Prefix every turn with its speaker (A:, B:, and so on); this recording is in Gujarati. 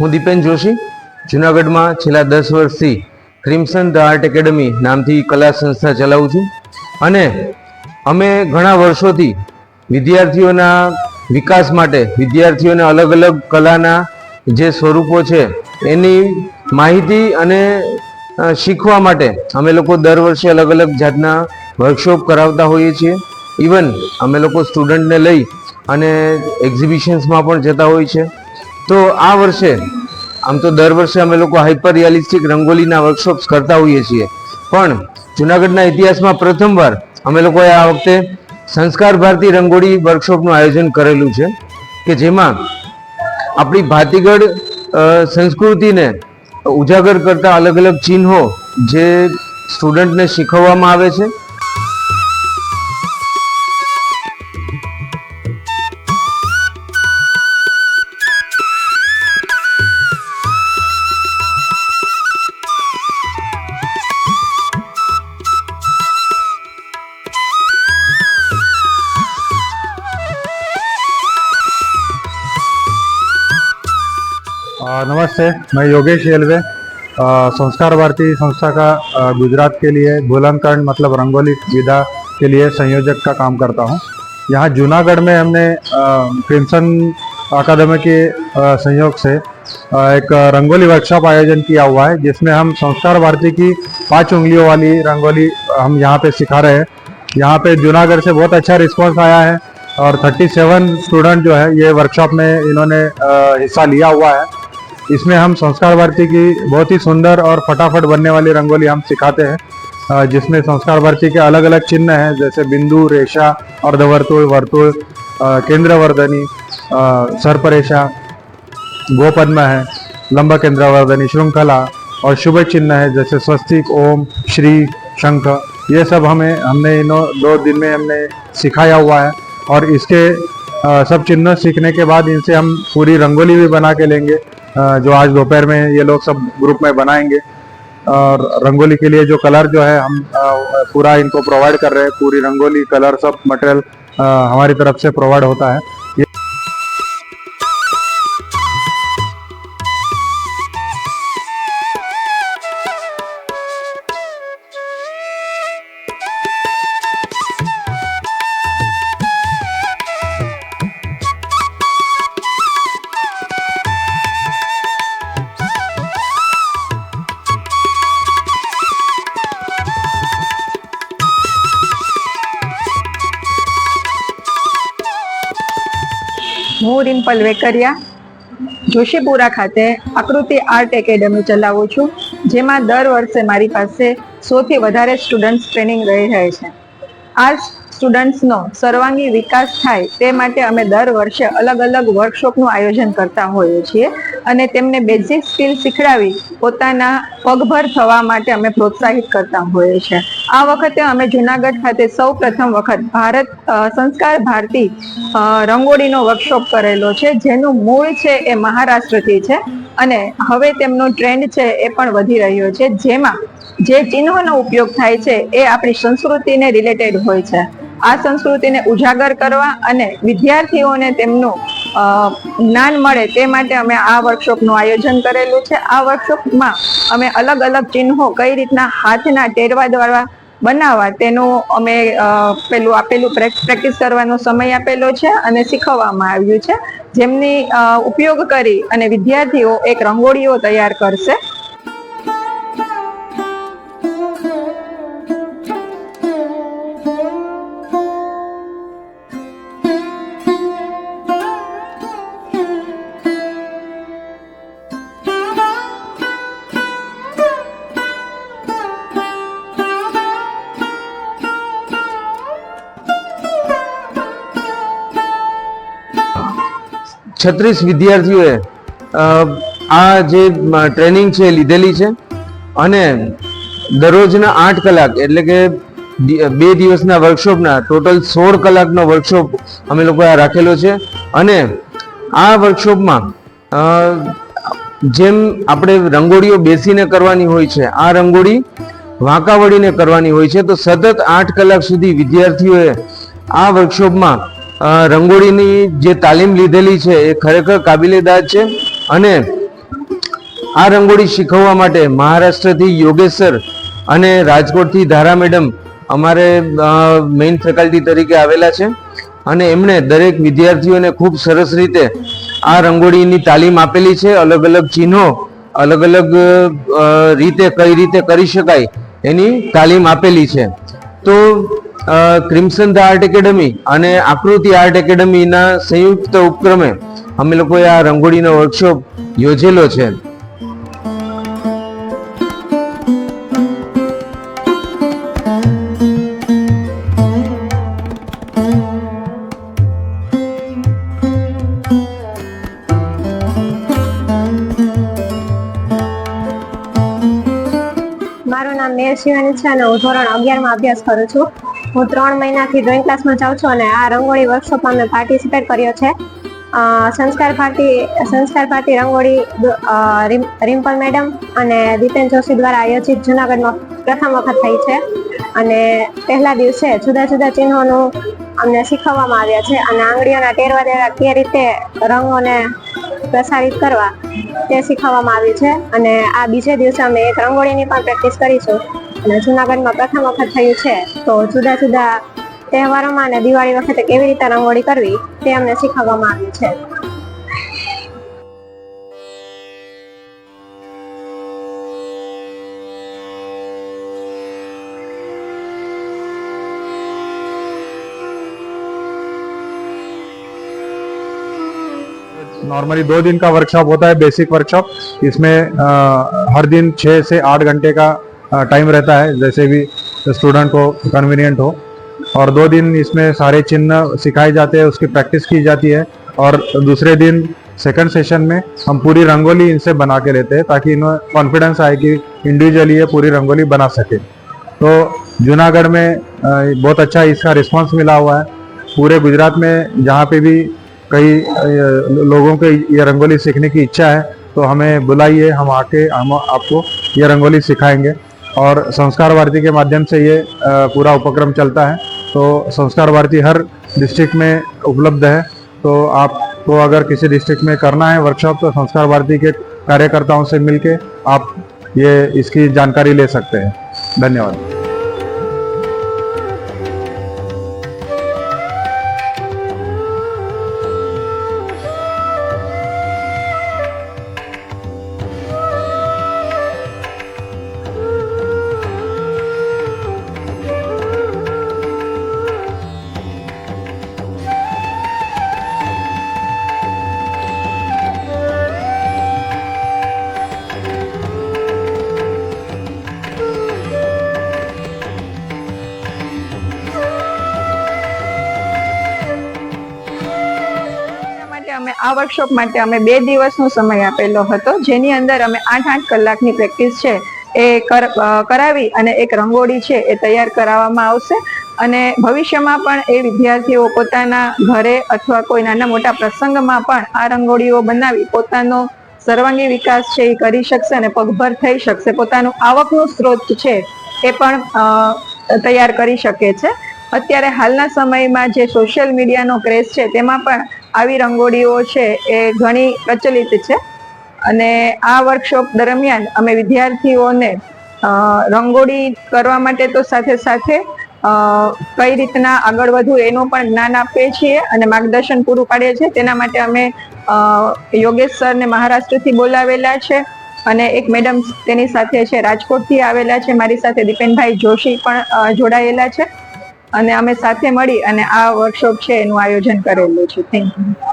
A: હું દીपेन जोशी જુનાગઢમાં છેલ્લા 10 વર્ષથી ક્રિમ્સન ધ આર્ટ એકેડમી નામથી કલા સંસ્થા ચલાવું છું અને અમે ઘણા વર્ષોથી વિદ્યાર્થીઓના વિકાસ માટે વિદ્યાર્થીઓને અલગ અલગ કલાના જે સ્વરૂપો છે એની માહિતી અને શીખવા માટે અમે લોકો દર વર્ષે અલગ અલગ જાતના વર્કશોપ કરાવતા હોઈએ છીએ. ઇવન અમે લોકો સ્ટુડન્ટને લઈ અને એક્ઝિબિશન્સમાં પણ જતા હોય છે. તો આ વર્ષે આમ તો દર વર્ષે અમે લોકો હાઇપર રિયાલિસ્ટિક રંગોલીના વર્કશોપ્સ કરતા હોઈએ છીએ, પણ જુનાગઢના ઇતિહાસમાં પ્રથમવાર અમે લોકોએ આ વખતે સંસ્કાર ભારતી રંગોળી વર્કશોપનું આયોજન કરેલું છે કે જેમાં આપણી ભાતીગળ સંસ્કૃતિને ઉજાગર કરતા અલગ અલગ ચિહ્નો જે સ્ટુડન્ટને શીખવવામાં આવે છે.
B: नमस्ते, मैं योगेश येलवे संस्कार भारती संस्था का गुजरात के लिए बुलंदकरण मतलब रंगोली विधा के लिए संयोजक का काम करता हूँ. यहाँ जूनागढ़ में हमने क्रिम्सन अकादमी के संयोग से एक रंगोली वर्कशॉप आयोजन किया हुआ है, जिसमें हम संस्कार भारती की 5 उंगलियों वाली रंगोली हम यहाँ पे सिखा रहे हैं. यहाँ पे जूनागढ़ से बहुत अच्छा रिस्पॉन्स आया है और 37 स्टूडेंट जो है ये वर्कशॉप में इन्होंने हिस्सा लिया हुआ है. इसमें हम संस्कार भारती की बहुत ही सुंदर और फटाफट बनने वाली रंगोली हम सिखाते हैं, जिसमें संस्कार भारती के अलग अलग चिन्ह हैं, जैसे बिंदु, रेशा, अर्धवर्तुल, वर्तुल, केंद्रवर्धनी, सर्परेशा, गोपद्म है, लंब केंद्रवर्धनी, श्रृंखला और शुभ चिन्ह है जैसे स्वस्तिक, ओम, श्री, शंख. ये सब हमने इन 2 दिन में हमने सिखाया हुआ है और इसके सब चिन्ह सीखने के बाद इनसे हम पूरी रंगोली भी बना के लेंगे, जो आज दोपहर में ये लोग सब ग्रुप में बनाएंगे. और रंगोली के लिए जो कलर जो है हम पूरा इनको प्रोवाइड कर रहे हैं. पूरी रंगोली कलर सब मटेरियल हमारी तरफ से प्रोवाइड होता है.
C: હું રિમ્પલ વેકરિયા જોશીપુરા ખાતે આકૃતિ આર્ટ એકેડમી ચલાવું છું, જેમાં દર વર્ષે મારી પાસે 100 થી વધારે સ્ટુડન્ટ્સ ટ્રેનિંગ રહી રહે છે. આ સ્ટુડન્ટ્સનો સર્વાંગી વિકાસ થાય તે માટે અમે દર વર્ષે અલગ અલગ વર્કશોપનું આયોજન કરતા હોઈએ છીએ અને તેમને બેઝિક સ્કિલ શીખડાવી પોતાના પગભર થવા માટે અમે પ્રોત્સાહિત કરતા હોઈએ છીએ. આ વખતે અમે જુનાગઢ ખાતે સૌ પ્રથમ વખત સંસ્કાર ભારતી રંગોળીનો વર્કશોપ કરેલો છે, જેનું મૂળ છે એ મહારાષ્ટ્રથી છે અને હવે તેમનો ટ્રેન્ડ છે એ પણ વધી રહ્યો છે, જેમાં જે ચિહ્નોનો ઉપયોગ થાય છે એ આપણી સંસ્કૃતિને રિલેટેડ હોય છે. આ સંસ્કૃતિને ઉજાગર કરવા અને વિદ્યાર્થીઓને તેમનું જ્ઞાન મળે તે માટે અમે આ વર્કશોપનું આયોજન કરેલું છે. આ વર્કશોપમાં અમે અલગ અલગ ચિહ્નો કઈ રીતના હાથના ટેરવા દ્વારા બનાવવા તેનું અમે આપેલું પ્રેક્ટિસ કરવાનો સમય આપેલો છે અને શીખવવામાં આવ્યું છે, જેમની ઉપયોગ કરી અને વિદ્યાર્થીઓ એક રંગોળીઓ તૈયાર કરશે.
A: છત્રીસ વિદ્યાર્થીઓએ આ જે ટ્રેનિંગ છે લીધેલી છે અને દરરોજના 8 કલાક એટલે કે 2 દિવસના વર્કશોપના ટોટલ 16 કલાકનો વર્કશોપ અમે લોકોએ રાખેલો છે. અને આ વર્કશોપમાં જેમ આપણે રંગોળીઓ બેસીને કરવાની હોય છે, આ રંગોળી વાંકા વળીને કરવાની હોય છે. તો સતત 8 કલાક સુધી વિદ્યાર્થીઓએ આ વર્કશોપમાં રંગોળીની જે તાલીમ લીધેલી છે એ ખરેખર કાબિલેદાદ છે અને આ રંગોળી શીખવવા માટે મહારાષ્ટ્રથી યોગેશ સર અને રાજકોટથી ધારા મેડમ અમારે મેઇન ફેકલ્ટી તરીકે આવેલા છે અને એમણે દરેક વિદ્યાર્થીઓને ખૂબ સરસ રીતે આ રંગોળીની તાલીમ આપેલી છે. અલગ અલગ ચિહ્નો અલગ અલગ રીતે કઈ રીતે કરી શકાય એની તાલીમ આપેલી છે. તો ક્રિમ્સન ધ આર્ટ એકેડમી અને આકૃતિ આર્ટ એકેડમીના સંયુક્ત ઉપક્રમે અમે લોકોએ આ રંગોળીનો વર્કશોપ યોજેલો છે.
D: મારું નામ મેર શિવાની છે અને હું ધોરણ 11માં અભ્યાસ કરું છું. હું 3 મહિનાથી ડ્રોઈંગ ક્લાસમાં જાઉં છું અને આ રંગોળી વર્કશોપમાં મેં પાર્ટિસિપેટ કર્યો છે. સંસ્કાર ભારતી રંગોળી રિમ્પલ મેડમ અને દીપેન જોશી દ્વારા આયોજિત જૂનાગઢમાં પ્રથમ વખત થઈ છે અને પહેલા દિવસે જુદા જુદા ચિહ્નોનું અમને શીખવવામાં આવ્યા છે અને આંગળીઓના ટેરવા દેવા કઈ રીતે રંગોને પ્રસારિત કરવા તે શીખવવામાં આવ્યું છે. અને આ બીજે દિવસે અમે એક રંગોળીની પણ પ્રેક્ટિસ કરીશું અને જૂનાગઢમાં પ્રથમ વખત થયું છે તો જુદા જુદા તહેવારોમાં અને દિવાળી વખતે કેવી રીતે રંગોળી કરવી તે અમને શીખવવામાં આવ્યું છે.
B: नॉर्मली 2 दिन का वर्कशॉप होता है, बेसिक वर्कशॉप. इसमें हर दिन 6 से 8 घंटे का टाइम रहता है, जैसे भी स्टूडेंट को कन्वीनियंट हो. और 2 दिन इसमें सारे चिन्ह सिखाए जाते हैं, उसकी प्रैक्टिस की जाती है. और दूसरे दिन सेकंड सेशन में हम पूरी रंगोली इनसे बना के लेते हैं ताकि इन्हें कॉन्फिडेंस आए कि इंडिविजुअली ये पूरी रंगोली बना सके. तो जूनागढ़ में बहुत अच्छा इसका रिस्पांस मिला हुआ है. पूरे गुजरात में जहाँ पे भी कई लोगों को ये रंगोली सीखने की इच्छा है तो हमें बुलाइए, हम आके हम आपको ये रंगोली सिखाएंगे. और संस्कार भारती के माध्यम से ये पूरा उपक्रम चलता है. तो संस्कार भारती हर डिस्ट्रिक्ट में उपलब्ध है. तो आपको अगर किसी डिस्ट्रिक्ट में करना है वर्कशॉप तो संस्कार भारती के कार्यकर्ताओं से मिलके आप ये इसकी जानकारी ले सकते हैं. धन्यवाद.
C: અમે આ વર્કશોપ માટે અમે 2 દિવસનો સમય આપેલો હતો, જેની અંદર અમે 8-8 કલાકની પ્રેક્ટિસ છે એ કરાવી અને એક રંગોળી છે એ તૈયાર કરાવવામાં આવશે. અને ભવિષ્યમાં પણ એ વિદ્યાર્થીઓ પોતાના ઘરે અથવા કોઈ નાના મોટા પ્રસંગમાં પણ આ રંગોળીઓ બનાવી પોતાનો સર્વાંગી વિકાસ છે એ કરી શકશે અને પગભર થઈ શકશે. પોતાનું આવકનો સ્ત્રોત છે એ પણ તૈયાર કરી શકે છે. અત્યારે હાલના સમયમાં જે સોશિયલ મીડિયાનો ક્રેઝ છે તેમાં પણ આવી રંગોળીઓ છે એ ઘણી પ્રચલિત છે. અને આ વર્કશોપ દરમિયાન અમે વિદ્યાર્થીઓને રંગોળી કરવા માટે તો સાથે સાથે કઈ રીતના આગળ વધવું એનું પણ જ્ઞાન આપીએ છીએ અને માર્ગદર્શન પૂરું પાડીએ છીએ. તેના માટે અમે યોગેશ સરને મહારાષ્ટ્રથી બોલાવેલા છે અને એક મેડમ તેની સાથે છે રાજકોટથી આવેલા છે. મારી સાથે દીપેનભાઈ જોશી પણ જોડાયેલા છે અને અમે સાથે મળી અને આ વર્કશોપ છે એનું આયોજન કરેલું છે. Thank you.